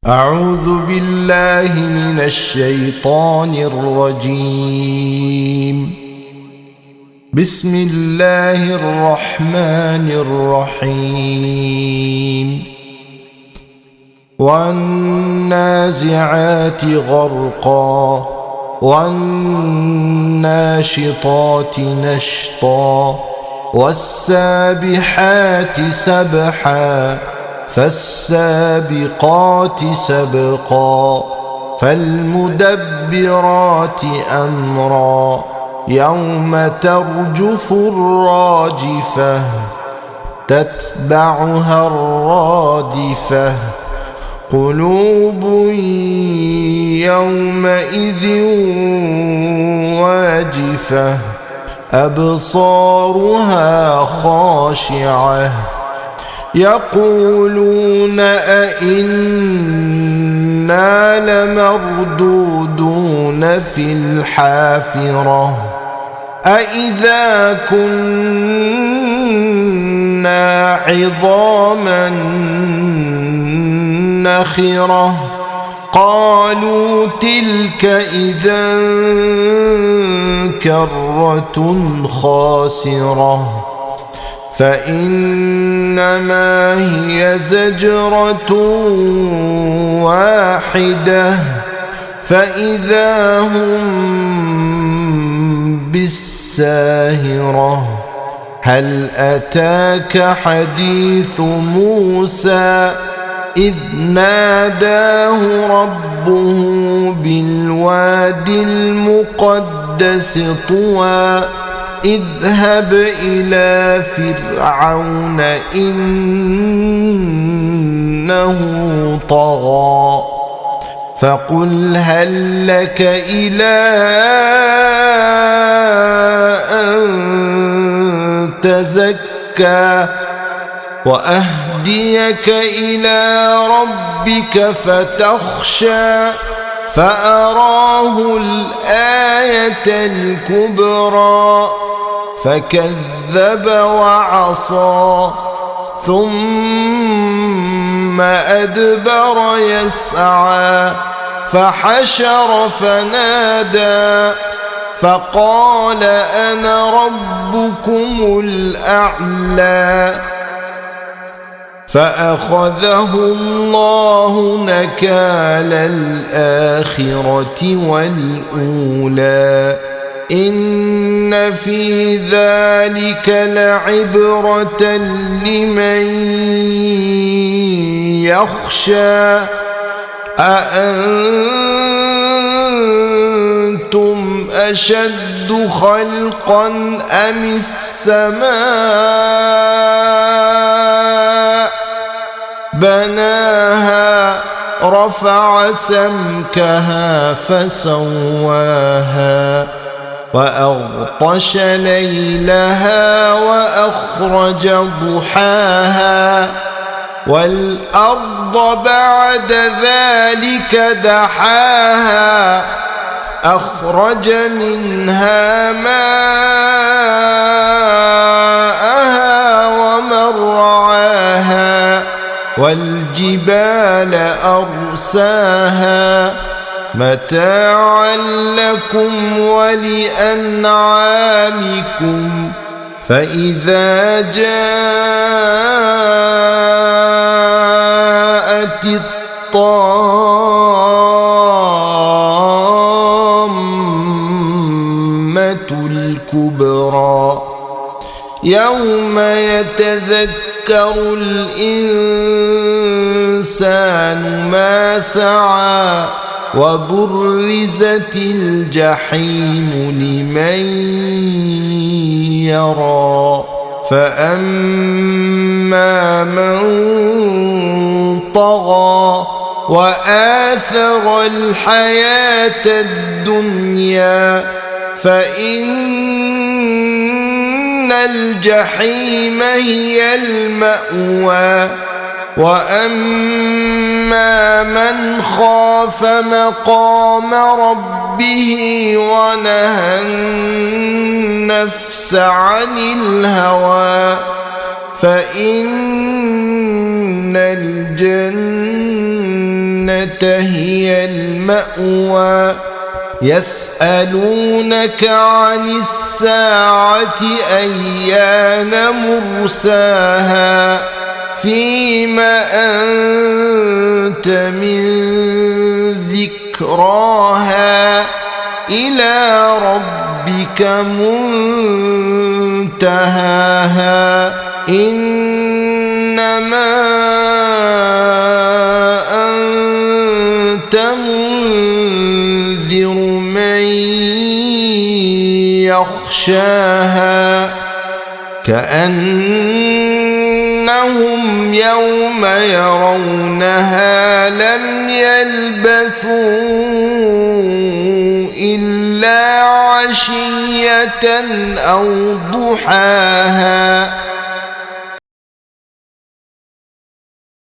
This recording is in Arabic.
أعوذ بالله من الشيطان الرجيم. بسم الله الرحمن الرحيم. والنازعات غرقا والناشطات نشطا والسابحات سبحا فالسابقات سبقا فالمدبرات أمرا يوم ترجف الراجفة تتبعها الرادفة قلوب يومئذ واجفة أبصارها خاشعة يقولون أئنا لمردودون في الحافرة أئذا كنا عظاما نخرة قالوا تلك إذا كرة خاسرة فإنما هي زجرة واحدة فإذا هم بالساهرة هل أتاك حديث موسى إذ ناداه ربه بالواد المقدس طوى اذهب إلى فرعون إنه طغى فقل هل لك إلى أن تزكى وأهديك إلى ربك فتخشى فأراه الآية الكبرى فكذب وعصى ثم أدبر يسعى فحشر فنادى فقال أنا ربكم الأعلى فأخذه الله نكال الآخرة والأولى إن في ذلك لعبرة لمن يخشى أأنتم أشد خلقا أم السماء بناها رفع سمكها فسواها وأغطش ليلها وأخرج ضحاها والأرض بعد ذلك دحاها أخرج منها ماءها ومرعاها والجبال أرساها متاعا لكم ولأنعامكم فإذا جاءت الطامة الكبرى يوم يتذكر الإنسان ما سعى وبرزت الجحيم لمن يرى فأما من طغى وآثر الحياة الدنيا فإن الجحيم هي المأوى وأما من خاف مقام ربه ونهى النفس عن الهوى فإن الجنة هي المأوى يسألونك عن الساعة أيان مرساها فيما أنت من ذكراها إلى ربك منتهاها إنما أنت منذر من يخشاها كأنهم يوم يرونها لم يلبثوا إلا عشية أو ضحاها